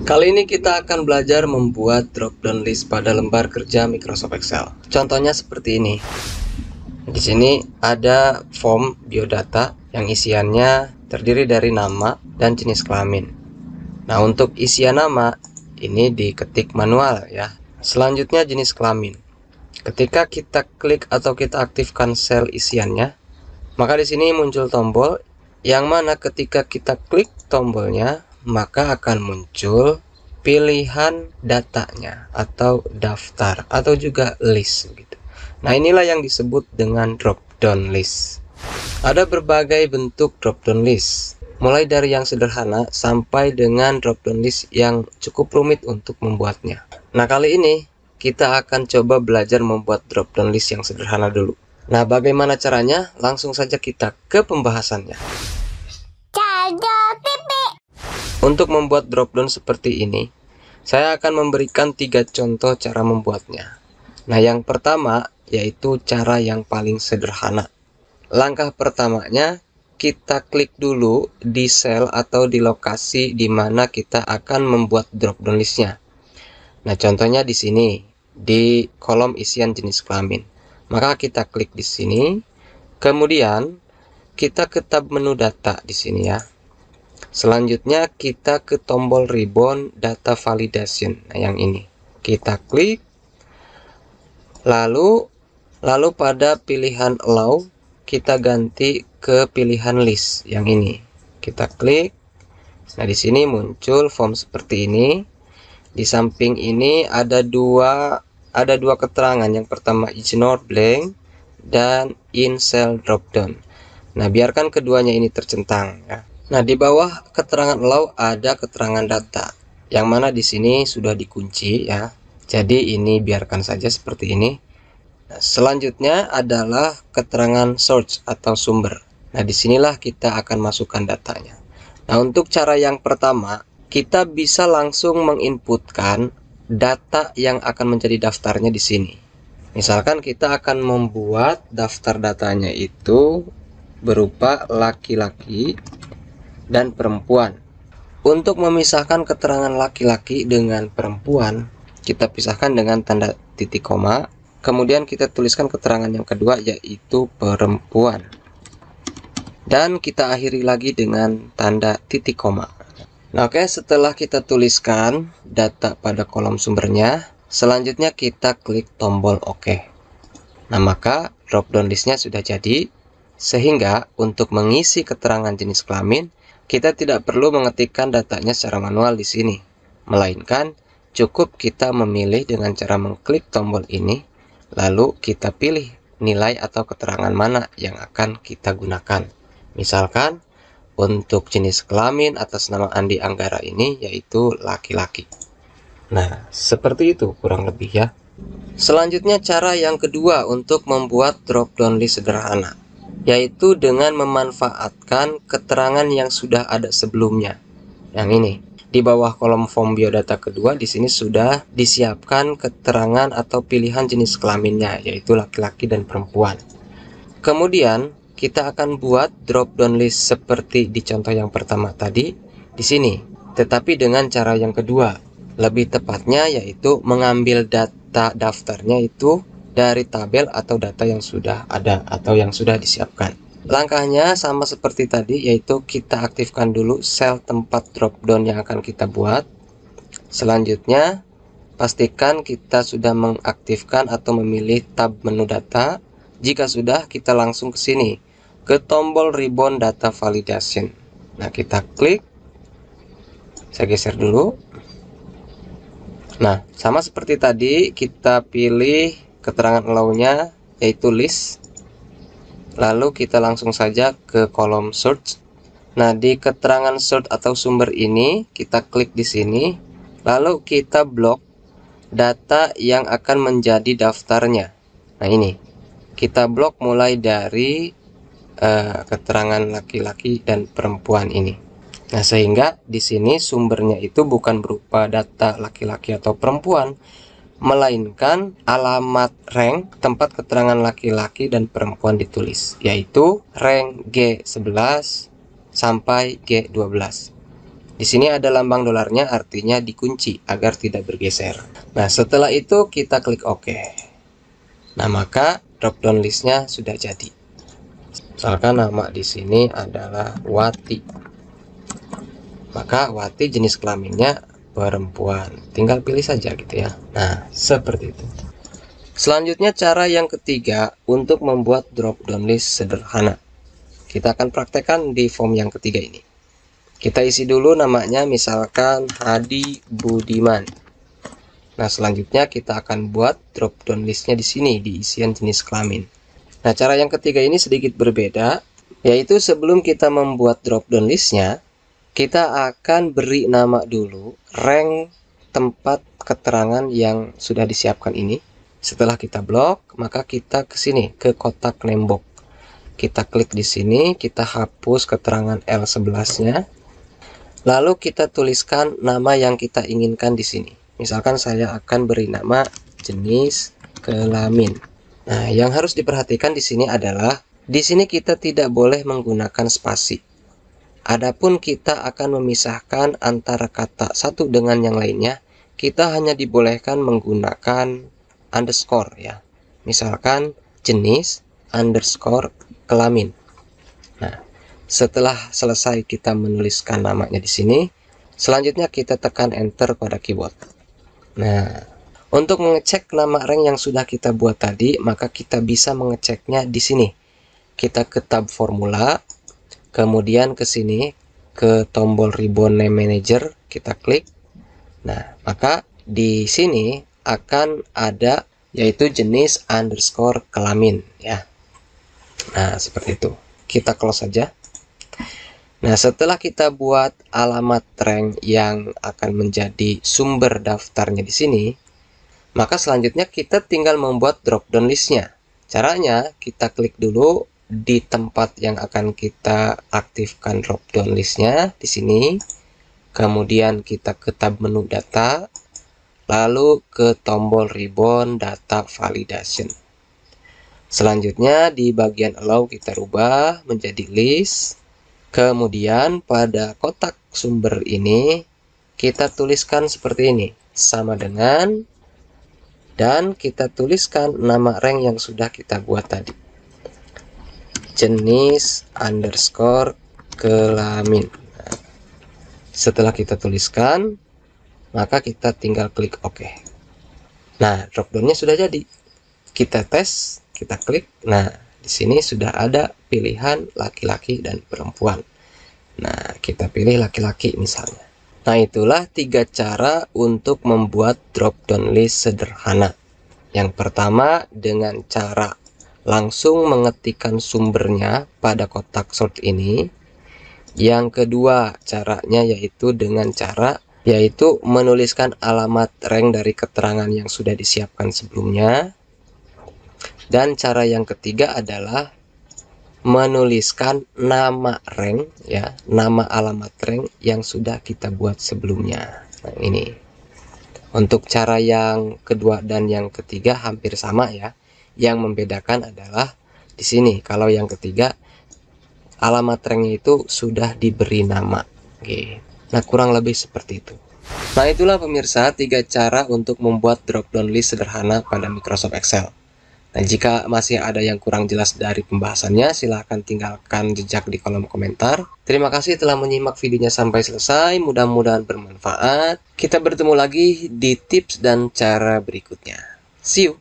Kali ini kita akan belajar membuat drop-down list pada lembar kerja Microsoft Excel. Contohnya seperti ini. Di sini ada form biodata yang isiannya terdiri dari nama dan jenis kelamin. Nah, untuk isian nama ini diketik manual ya. Selanjutnya jenis kelamin. Ketika kita klik atau kita aktifkan sel isiannya, maka di sini muncul tombol yang mana ketika kita klik tombolnya, maka akan muncul pilihan datanya atau daftar atau juga list gitu. Nah, inilah yang disebut dengan drop down list. Ada berbagai bentuk drop down list, mulai dari yang sederhana sampai dengan drop down list yang cukup rumit untuk membuatnya. Nah, kali ini kita akan coba belajar membuat drop down list yang sederhana dulu. Nah, bagaimana caranya? Langsung saja kita ke pembahasannya. Untuk membuat drop-down seperti ini, saya akan memberikan 3 contoh cara membuatnya. Nah, yang pertama yaitu cara yang paling sederhana. Langkah pertamanya, kita klik dulu di sel atau di lokasi di mana kita akan membuat drop-down listnya. Nah, contohnya di sini, di kolom isian jenis kelamin. Maka kita klik di sini, kemudian kita ke tab menu data di sini ya. Selanjutnya kita ke tombol ribbon data validation. Nah, yang ini kita klik, lalu pada pilihan allow kita ganti ke pilihan list yang ini. Kita klik. Nah, di sini muncul form seperti ini. Di samping ini ada dua keterangan. Yang pertama ignore blank dan in cell dropdown. Nah, biarkan keduanya ini tercentang ya. Nah, di bawah keterangan allow ada keterangan data, yang mana di sini sudah dikunci ya. Jadi ini biarkan saja seperti ini. Nah, selanjutnya adalah keterangan source atau sumber. Nah, disinilah kita akan masukkan datanya. Nah, untuk cara yang pertama, kita bisa langsung menginputkan data yang akan menjadi daftarnya di sini. Misalkan kita akan membuat daftar datanya itu berupa laki-laki dan perempuan. Untuk memisahkan keterangan laki-laki dengan perempuan, kita pisahkan dengan tanda titik koma. Kemudian kita tuliskan keterangan yang kedua yaitu perempuan. Dan kita akhiri lagi dengan tanda titik koma. Nah, oke, setelah kita tuliskan data pada kolom sumbernya, selanjutnya kita klik tombol OK. Nah, maka drop-down listnya sudah jadi, sehingga untuk mengisi keterangan jenis kelamin, kita tidak perlu mengetikkan datanya secara manual di sini, melainkan cukup kita memilih dengan cara mengklik tombol ini, lalu kita pilih nilai atau keterangan mana yang akan kita gunakan. Misalkan untuk jenis kelamin atas nama Andi Anggara ini yaitu laki-laki. Nah, seperti itu kurang lebih ya. Selanjutnya cara yang kedua untuk membuat drop-down list sederhana, yaitu dengan memanfaatkan keterangan yang sudah ada sebelumnya. Yang ini, di bawah kolom form biodata kedua, di sini sudah disiapkan keterangan atau pilihan jenis kelaminnya, yaitu laki-laki dan perempuan. Kemudian, kita akan buat drop-down list seperti di contoh yang pertama tadi, di sini. Tetapi dengan cara yang kedua, lebih tepatnya yaitu mengambil data daftarnya itu dari tabel atau data yang sudah ada atau yang sudah disiapkan. Langkahnya sama seperti tadi, yaitu kita aktifkan dulu sel tempat drop-down yang akan kita buat. Selanjutnya, pastikan kita sudah mengaktifkan atau memilih tab menu data. Jika sudah, kita langsung ke sini, ke tombol ribbon data validation. Nah, kita klik. Saya geser dulu. Nah, sama seperti tadi, kita pilih keterangan allow-nya yaitu list. Lalu kita langsung saja ke kolom search. Nah, di keterangan search atau sumber ini kita klik di sini. Lalu kita blok data yang akan menjadi daftarnya. Nah, ini kita blok mulai dari keterangan laki-laki dan perempuan ini. Nah, sehingga di sini sumbernya itu bukan berupa data laki-laki atau perempuan, melainkan alamat rank tempat keterangan laki-laki dan perempuan ditulis, yaitu rank G11 sampai G12. Di sini ada lambang dolarnya, artinya dikunci agar tidak bergeser. Nah, setelah itu kita klik OK. Nah, maka drop down listnya sudah jadi. Misalkan nama di sini adalah Wati. Maka Wati jenis kelaminnya perempuan. Tinggal pilih saja gitu ya. Nah, seperti itu. Selanjutnya cara yang ketiga untuk membuat drop down list sederhana. Kita akan praktekkan di form yang ketiga ini. Kita isi dulu namanya, misalkan Hadi Budiman. Nah, selanjutnya kita akan buat drop down listnya di sini di isian jenis kelamin. Nah, cara yang ketiga ini sedikit berbeda, yaitu sebelum kita membuat drop down listnya, kita akan beri nama dulu rank tempat keterangan yang sudah disiapkan ini. Setelah kita blok, maka kita ke sini ke kotak nembok. Kita klik di sini, kita hapus keterangan L11-nya. Lalu kita tuliskan nama yang kita inginkan di sini. Misalkan saya akan beri nama jenis kelamin. Nah, yang harus diperhatikan di sini adalah di sini kita tidak boleh menggunakan spasi. Adapun kita akan memisahkan antara kata satu dengan yang lainnya, kita hanya dibolehkan menggunakan underscore ya. Misalkan jenis underscore kelamin. Nah, setelah selesai kita menuliskan namanya di sini, selanjutnya kita tekan enter pada keyboard. Nah, untuk mengecek nama rank yang sudah kita buat tadi, maka kita bisa mengeceknya di sini. Kita ke tab formula, kemudian ke sini ke tombol ribbon name manager, kita klik. Nah, maka di sini akan ada yaitu jenis underscore kelamin ya. Nah, seperti itu. Kita close saja. Nah, setelah kita buat alamat rank yang akan menjadi sumber daftarnya di sini, maka selanjutnya kita tinggal membuat drop down listnya. Caranya kita klik dulu di tempat yang akan kita aktifkan drop down listnya di sini. Kemudian kita ke tab menu data, lalu ke tombol ribbon data validation. Selanjutnya di bagian allow kita rubah menjadi list. Kemudian pada kotak sumber ini kita tuliskan seperti ini, sama dengan, dan kita tuliskan nama rank yang sudah kita buat tadi, jenis underscore kelamin. Nah, setelah kita tuliskan, maka kita tinggal klik OK. Nah, dropdownnya sudah jadi. Kita tes, kita klik. Nah, di sini sudah ada pilihan laki-laki dan perempuan. Nah, kita pilih laki-laki misalnya. Nah, itulah 3 cara untuk membuat drop down list sederhana. Yang pertama dengan cara langsung mengetikkan sumbernya pada kotak sort ini. Yang kedua caranya yaitu dengan cara menuliskan alamat rank dari keterangan yang sudah disiapkan sebelumnya. Dan cara yang ketiga adalah menuliskan nama rank ya, nama alamat rank yang sudah kita buat sebelumnya. Nah, ini. Untuk cara yang kedua dan yang ketiga hampir sama ya. Yang membedakan adalah di sini kalau yang ketiga alamat ranknya itu sudah diberi nama. Oke. Nah, kurang lebih seperti itu. Nah, itulah pemirsa 3 cara untuk membuat drop down list sederhana pada Microsoft Excel. Nah, jika masih ada yang kurang jelas dari pembahasannya, silahkan tinggalkan jejak di kolom komentar. Terima kasih telah menyimak videonya sampai selesai, mudah-mudahan bermanfaat. Kita bertemu lagi di tips dan cara berikutnya. See you!